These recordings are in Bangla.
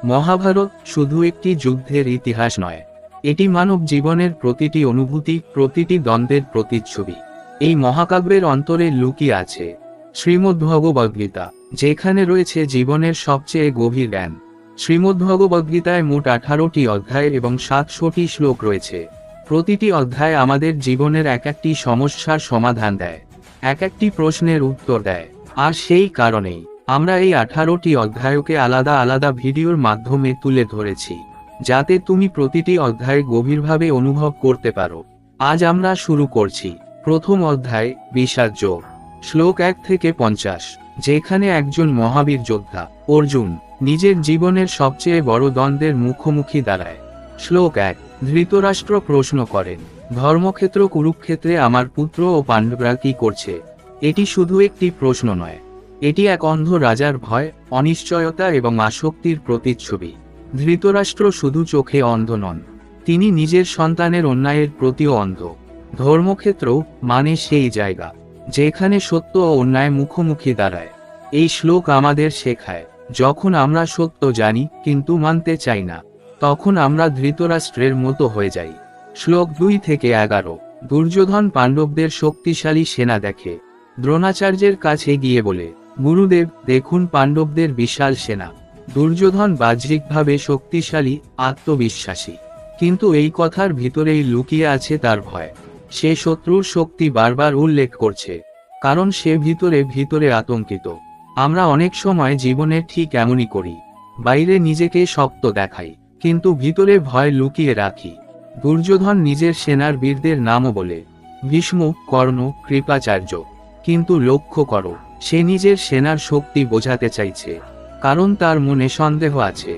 মহাভারত শুধু একটি যুদ্ধের ইতিহাস নয়, এটি মানব জীবনের প্রতিটি অনুভূতি, প্রতিটি দ্বন্দ্বের প্রতিচ্ছবি। এই মহাকাব্যের অন্তরে লুকিয়ে আছে শ্রীমদ্ভগবদ্গীতা, যেখানে রয়েছে জীবনের সবচেয়ে গভীর জ্ঞান। শ্রীমদ্ভগবদ্গীতায় মোট 18টি অধ্যায় এবং 700টি শ্লোক রয়েছে। প্রতিটি অধ্যায় আমাদের জীবনের এক একটি সমস্যার সমাধান দেয়, এক একটি প্রশ্নের উত্তর দেয়। আর সেই কারণেই আমরা এই 18টি অধ্যায়কে আলাদা আলাদা ভিডিওর মাধ্যমে তুলে ধরেছি, যাতে তুমি প্রতিটি অধ্যায় গভীরভাবে অনুভব করতে পারো। আজ আমরা শুরু করছি প্রথম অধ্যায়, বিষাদ যোগ, শ্লোক 1 থেকে 50, যেখানে একজন মহাবীর যোদ্ধা অর্জুন নিজের জীবনের সবচেয়ে বড় দ্বন্দ্বের মুখোমুখি দাঁড়ায়। শ্লোক 1, ধৃতরাষ্ট্র প্রশ্ন করেন, ধর্মক্ষেত্র কুরুক্ষেত্রে আমার পুত্র ও পাণ্ডবরা কি করছে? এটি শুধু একটি প্রশ্ন নয়, এটি এক অন্ধ রাজার ভয়, অনিশ্চয়তা এবং আসক্তির প্রতিচ্ছবি। ধৃতরাষ্ট্র শুধু চোখে অন্ধ নন, তিনি নিজের সন্তানের অন্যায়ের প্রতিও অন্ধ। ধর্মক্ষেত্র মানে সেই জায়গা যেখানে সত্য ও অন্যায় মুখোমুখি দাঁড়ায়। এই শ্লোক আমাদের শেখায়, যখন আমরা সত্য জানি কিন্তু মানতে চাই না, তখন আমরা ধৃতরাষ্ট্রের মতো হয়ে যাই। শ্লোক 2 থেকে 11, দুর্যোধন পাণ্ডবদের শক্তিশালী সেনা দেখে। দ্রোণাচার্যের কাছে গিয়ে বলে, গুরুদেব দেখুন পাণ্ডবদের বিশাল সেনা। দুর্যোধন বাহ্যিকভাবে শক্তিশালী, আত্মবিশ্বাসী, কিন্তু এই কথার ভিতরেই লুকিয়ে আছে তার ভয়। সে শত্রুর শক্তি বারবার উল্লেখ করছে, কারণ সে ভিতরে ভিতরে আতঙ্কিত। আমরা অনেক সময় জীবনে ঠিক এমনই করি, বাইরে নিজেকে শক্ত দেখাই, কিন্তু ভিতরে ভয় লুকিয়ে রাখি। দুর্যোধন নিজের সেনার বীরদের নামও বলে, ভীষ্ম, কর্ণ, কৃপাচার্য, কিন্তু লক্ষ্য করো, সে নিজের সেনার শক্তি বোঝাতে চাইছে, কারণ তার মনে সন্দেহ আছে।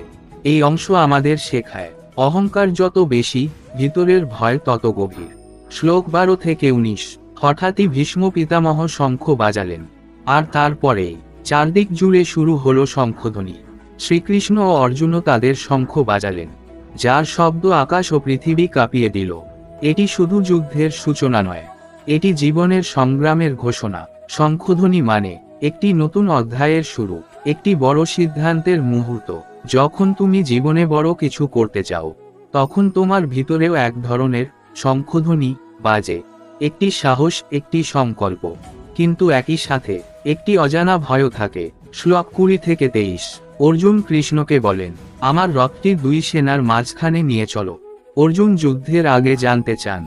এই অংশ আমাদের শেখায়, অহংকার যত বেশি, ভিতরের ভয় তত গভীর। শ্লোক 12 থেকে 19, হঠাৎই ভীষ্ম পিতামহ শঙ্খ বাজালেন, আর তারপরেই চারদিক জুড়ে শুরু হলো শঙ্খধ্বনি। শ্রীকৃষ্ণ ও অর্জুনও তাদের শঙ্খ বাজালেন, যার শব্দ আকাশ ও পৃথিবী কাঁপিয়ে দিল। এটি শুধু যুদ্ধের সূচনা নয়, এটি জীবনের সংগ্রামের ঘোষণা। শঙ্খধ্বনি মানে একটি নতুন অধ্যায়ের শুরু, একটি বড় সিদ্ধান্তের মুহূর্ত। যখন তুমি জীবনে বড় কিছু করতে চাও, তখন তোমার ভিতরেও এক ধরনের শঙ্খধ্বনি বাজে, একটি সাহস, একটি সংকল্প, কিন্তু একই সাথে একটি অজানা ভয়ও থাকে। শ্লোক 20 থেকে 23, অর্জুন কৃষ্ণকে বলেন, আমার রথটি দুই সেনার মাঝখানে নিয়ে চলো। অর্জুন যুদ্ধের আগে জানতে চান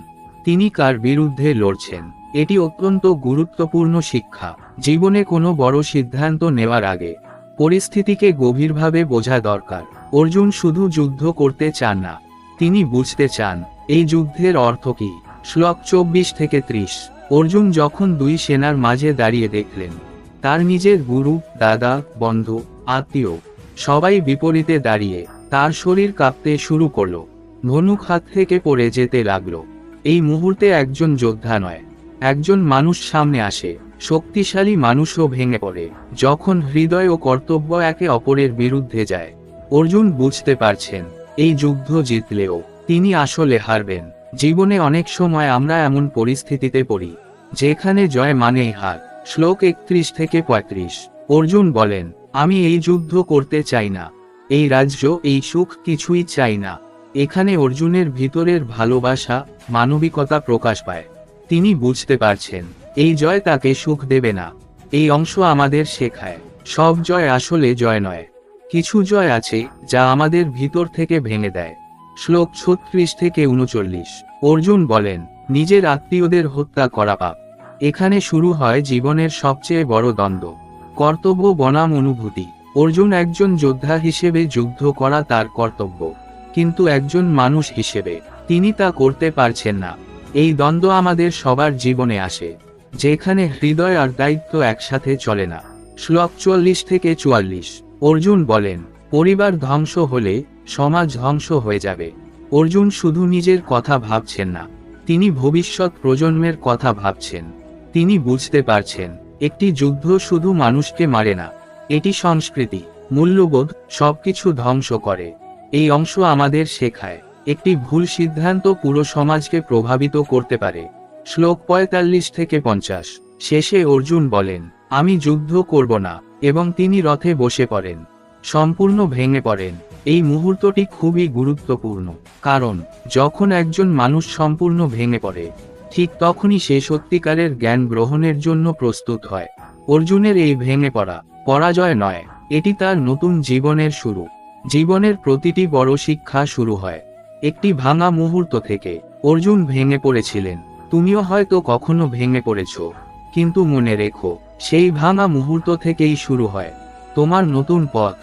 তিনি কার বিরুদ্ধে লড়ছেন। এটি অত্যন্ত গুরুত্বপূর্ণ শিক্ষা। জীবনে কোনো বড় সিদ্ধান্ত নেওয়ার আগে পরিস্থিতিকে গভীরভাবে বোঝা দরকার। অর্জুন শুধু যুদ্ধ করতে চান না, তিনি বুঝতে চান এই যুদ্ধের অর্থ কী। শ্লোক 24 থেকে 30, অর্জুন যখন দুই সেনার মাঝে দাঁড়িয়ে দেখলেন তার নিজের গুরু, দাদা, বন্ধু, আত্মীয় সবাই বিপরীতে দাঁড়িয়ে, তার শরীর কাঁপতে শুরু করলো, ধনুক হাত থেকে পড়ে যেতে লাগলো। এই মুহূর্তে একজন যোদ্ধা নয়, একজন মানুষ সামনে আসে। শক্তিশালী মানুষও ভেঙে পড়ে যখন হৃদয় ও কর্তব্য একে অপরের বিরুদ্ধে যায়। অর্জুন বুঝতে পারছেন এই যুদ্ধ জিতলেও তিনি আসলে হারবেন। জীবনে অনেক সময় আমরা এমন পরিস্থিতিতে পড়ি যেখানে জয় মানেই হার। শ্লোক 31 থেকে 35, অর্জুন বলেন, আমি এই যুদ্ধ করতে চাই না, এই রাজ্য, এই সুখ কিছুই চাই না। এখানে অর্জুনের ভিতরের ভালোবাসা, মানবিকতা প্রকাশ পায়। তিনি বুঝতে পারছেন এই জয় তাকে সুখ দেবে না। এই অংশ আমাদের শেখায়, সব জয় আসলে জয় নয়। কিছু জয় আছে যা আমাদের ভিতর থেকে ভেঙে দেয়। শ্লোক 36 থেকে 39, অর্জুন বলেন, নিজের আত্মীয়দের হত্যা করা পাপ। এখানে শুরু হয় জীবনের সবচেয়ে বড় দ্বন্দ্ব, কর্তব্য বনাম অনুভূতি। অর্জুন একজন যোদ্ধা হিসেবে যুদ্ধ করা তার কর্তব্য, কিন্তু একজন মানুষ হিসেবে তিনি তা করতে পারছেন না। এই দ্বন্দ্ব আমাদের সবার জীবনে আসে, যেখানে হৃদয় আর দায়িত্ব একসাথে চলে না। শ্লোক 40 থেকে 44, অর্জুন বলেন, পরিবার ধ্বংস হলে সমাজ ধ্বংস হয়ে যাবে। অর্জুন শুধু নিজের কথা ভাবছেন না, তিনি ভবিষ্যৎ প্রজন্মের কথা ভাবছেন। তিনি বুঝতে পারছেন একটি যুদ্ধ শুধু মানুষকে মারে না, এটি সংস্কৃতি, মূল্যবোধ সবকিছু ধ্বংস করে। এই অংশ আমাদের শেখায়, একটি ভুল সিদ্ধান্ত পুরো সমাজকে প্রভাবিত করতে পারে। শ্লোক 45 থেকে 50, শেষে অর্জুন বলেন, আমি যুদ্ধ করব না, এবং তিনি রথে বসে পড়েন। সম্পূর্ণ ভেঙে পড়েন। এই মুহূর্তটি খুবই গুরুত্বপূর্ণ, কারণ যখন একজন মানুষ সম্পূর্ণ ভেঙে পড়ে, ঠিক তখনই সে সত্যিকারের জ্ঞান গ্রহণের জন্য প্রস্তুত হয়। অর্জুনের এই ভেঙে পড়া পরাজয় নয়, এটি তার নতুন জীবনের শুরু। জীবনের প্রতিটি বড় শিক্ষা শুরু হয় একটি ভাঙা মুহূর্ত থেকে। অর্জুন ভেঙে পড়েছিলেন, তুমিও হয়তো কখনো ভেঙে পড়েছ, কিন্তু মনে রেখো, সেই ভাঙা মুহূর্ত থেকেই শুরু হয় তোমার নতুন পথ।